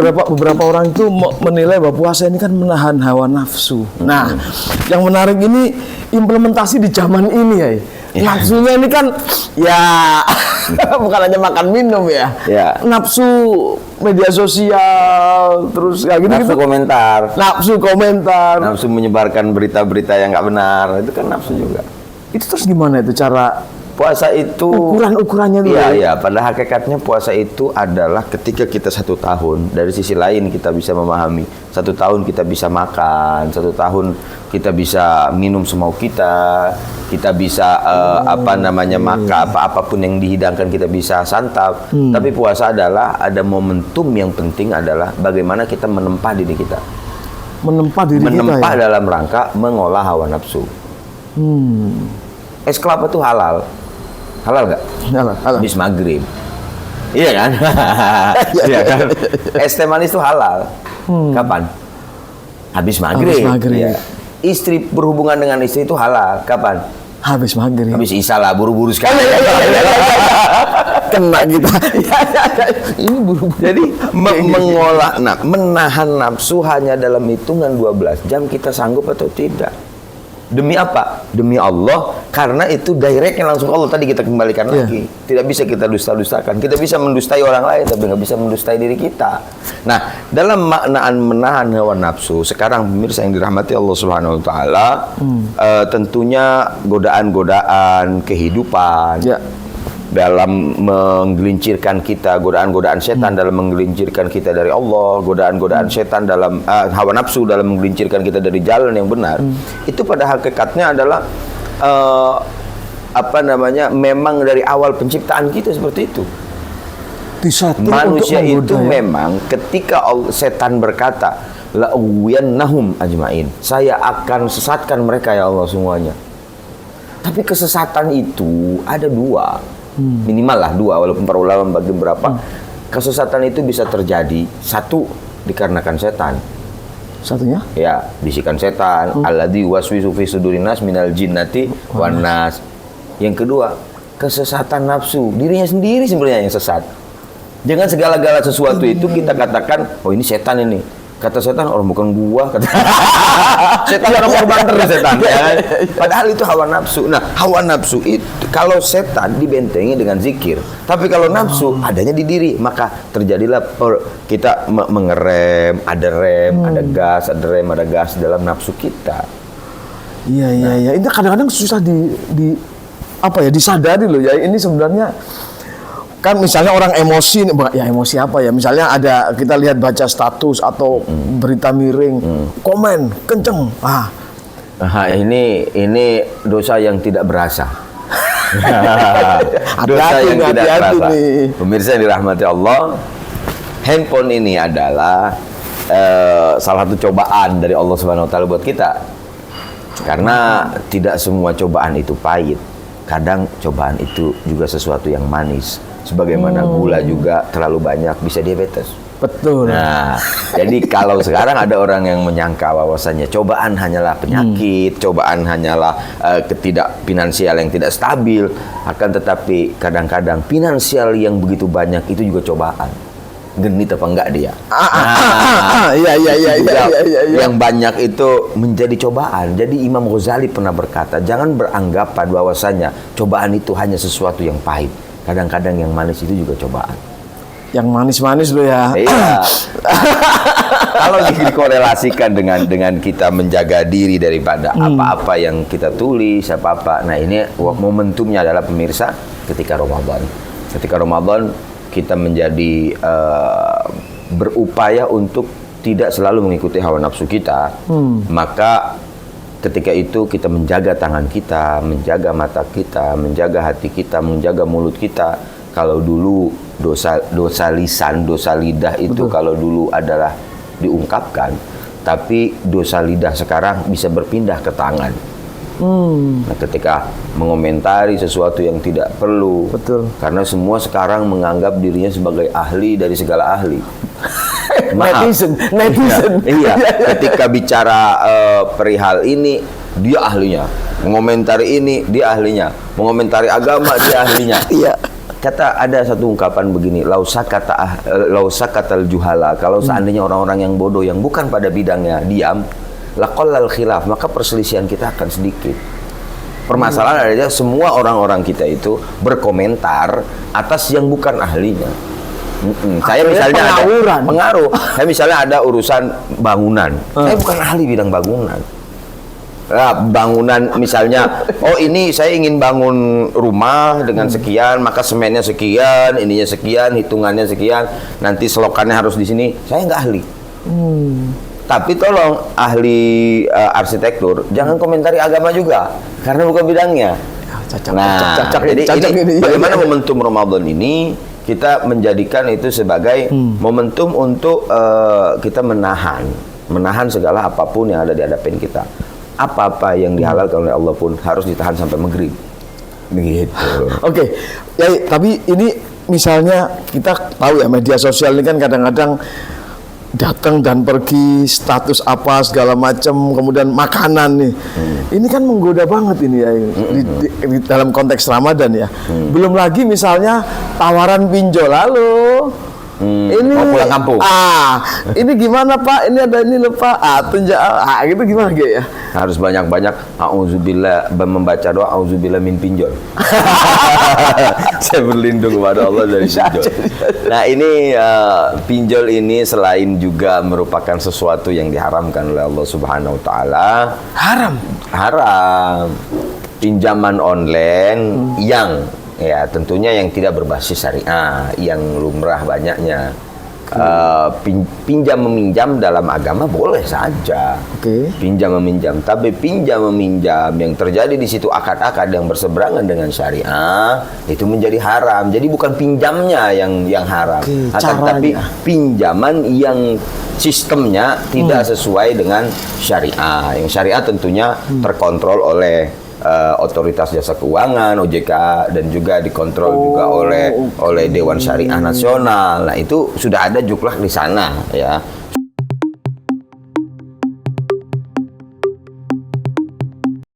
beberapa orang itu menilai bahwa puasa ini kan menahan hawa nafsu. Nah, yang menarik ini implementasi di zaman ini ya. Nafsunya ini kan ya bukan hanya makan minum ya. Nafsu media sosial terus kayak gitu. Nafsu komentar. Nafsu menyebarkan berita-berita yang nggak benar, itu kan nafsu juga. Itu terus gimana itu cara puasa itu? Ukurannya dulu. Iya, pada hakikatnya puasa itu adalah ketika kita 1 tahun, dari sisi lain kita bisa memahami 1 tahun kita bisa makan, 1 tahun kita bisa minum semau kita bisa apapun yang dihidangkan kita bisa santap. Tapi puasa adalah ada momentum yang penting adalah bagaimana kita menempa diri kita. Menempa dalam rangka mengolah hawa nafsu. Es kelapa itu halal nggak? Halal. Habis maghrib. Iya kan? Iya kan? Es teh manis itu halal. Kapan? Habis maghrib. Ya. Istri berhubungan dengan istri itu halal. Kapan? Habis maghrib. Habis isya lah, buru-buru sekali. Kena kita. Ini buru-buru. Jadi menahan nafsu hanya dalam hitungan 12 jam, kita sanggup atau tidak? Demi apa? Demi Allah, karena itu directnya langsung Allah. Tadi kita kembalikan lagi. Tidak bisa kita dusta-dustakan. Kita bisa mendustai orang lain, tapi nggak bisa mendustai diri kita. Nah, dalam maknaan menahan hawa nafsu, sekarang pemirsa yang dirahmati Allah Subhanahu Wa Taala, tentunya godaan-godaan kehidupan. Dalam menggelincirkan kita, godaan-godaan setan dalam menggelincirkan kita dari Allah, godaan-godaan setan dalam hawa nafsu dalam menggelincirkan kita dari jalan yang benar. Itu pada hakikatnya adalah memang dari awal penciptaan kita seperti itu. Manusia itu memang ketika setan berkata, la uwiyannahum ajmain, saya akan sesatkan mereka ya Allah semuanya. Tapi kesesatan itu ada 2. Minimal lah 2, walaupun para ulama bagi berapa. Kesesatan itu bisa terjadi, 1 dikarenakan setan. Satunya? Ya, bisikan setan. Alladzi waswisu fi sudurin nas minal jinnati wan nas. Yang kedua, kesesatan nafsu. Dirinya sendiri sebenarnya yang sesat. Jangan segala-gala sesuatu itu kita katakan, oh ini setan ini. Kata setan, orang bukan gua. Kata setan orang korban terus setan. Ya. Padahal itu hawa nafsu. Nah, hawa nafsu itu kalau setan dibentengi dengan zikir. Tapi kalau nafsu adanya di diri, maka terjadilah kita mengerem, ada rem, ada gas, ada rem, ada gas dalam nafsu kita. Iya. Itu kadang-kadang susah disadari loh ya. Ini sebenarnya kan misalnya orang emosi apa ya, misalnya ada kita lihat baca status atau berita miring, komen kenceng, ini dosa yang tidak berasa. Dosa yang tidak berasa. Pemirsa yang dirahmati Allah, handphone ini adalah salah satu cobaan dari Allah Subhanahu Wa Taala buat kita, karena tidak semua cobaan itu pahit. Kadang cobaan itu juga sesuatu yang manis. Sebagaimana gula juga terlalu banyak bisa diabetes. Betul. Nah, jadi kalau sekarang ada orang yang menyangka bahwasanya cobaan hanyalah penyakit, cobaan hanyalah finansial yang tidak stabil, akan tetapi kadang-kadang finansial yang begitu banyak itu juga cobaan. Genit apa enggak dia? Iya. Yang banyak itu menjadi cobaan. Jadi Imam Ghazali pernah berkata, jangan beranggapan bahwasanya cobaan itu hanya sesuatu yang pahit. Kadang-kadang yang manis itu juga cobaan. Yang manis-manis loh ya. Iya. Kalau dikorelasikan dengan kita menjaga diri daripada apa-apa yang kita tulis, apa-apa. Nah, ini momentumnya adalah pemirsa ketika Ramadan. Ketika Ramadan kita menjadi berupaya untuk tidak selalu mengikuti hawa nafsu kita. Maka ketika itu kita menjaga tangan kita, menjaga mata kita, menjaga hati kita, menjaga mulut kita. Kalau dulu dosa lisan, dosa lidah itu kalau dulu adalah diungkapkan, tapi dosa lidah sekarang bisa berpindah ke tangan. Nah, ketika mengomentari sesuatu yang tidak perlu, karena semua sekarang menganggap dirinya sebagai ahli dari segala ahli. Netizen. Iya. Ketika bicara perihal ini, dia ahlinya. Mengomentari ini, dia ahlinya. Mengomentari agama, dia ahlinya. Iya. ada satu ungkapan begini, lausakatal juhala, kalau seandainya orang-orang yang bodoh yang bukan pada bidangnya diam, laqallal khilaf, maka perselisihan kita akan sedikit. Permasalahan adalah semua orang-orang kita itu berkomentar atas yang bukan ahlinya. Saya misalnya ada pengaruh. Saya misalnya ada urusan bangunan. Saya bukan ahli bidang bangunan. Nah, bangunan misalnya, oh ini saya ingin bangun rumah dengan sekian, maka semennya sekian, ininya sekian, hitungannya sekian, nanti selokannya harus di sini. Saya nggak ahli. Tapi tolong ahli arsitektur jangan komentari agama juga, karena bukan bidangnya. Jadi ini bagaimana momentum Ramadan ini kita menjadikan itu sebagai momentum untuk kita menahan segala apapun yang ada di hadapan kita. Apa-apa yang dihalalkan oleh Allah pun harus ditahan sampai maghrib. Begitu. Oke. Ya, tapi ini misalnya kita tahu ya media sosial ini kan kadang-kadang datang dan pergi, status apa segala macam, kemudian makanan nih. Ini kan menggoda banget ini ya di dalam konteks Ramadan ya. Belum lagi misalnya tawaran pinjol, lalu ini mau pulang kampung. Ini gimana Pak? Ini ada ini loh Pak. Tunjuk gitu gimana Ge ya? Harus banyak-banyak auzubillah, membaca doa auzubillah min pinjol. Saya berlindung kepada Allah dari pinjol. Nah, ini pinjol ini selain juga merupakan sesuatu yang diharamkan oleh Allah Subhanahu wa taala. Haram. Pinjaman online yang ya tentunya yang tidak berbasis syariah, yang lumrah banyaknya. Pinjam meminjam dalam agama boleh saja. Pinjam meminjam, tapi pinjam meminjam yang terjadi di situ akad-akad yang berseberangan dengan syariah itu menjadi haram. Jadi bukan pinjamnya yang haram, tapi pinjaman yang sistemnya tidak sesuai dengan syariah. Yang syariah tentunya terkontrol oleh otoritas jasa keuangan OJK dan juga dikontrol juga oleh Dewan Syariah Nasional. Nah, itu sudah ada juklak di sana ya.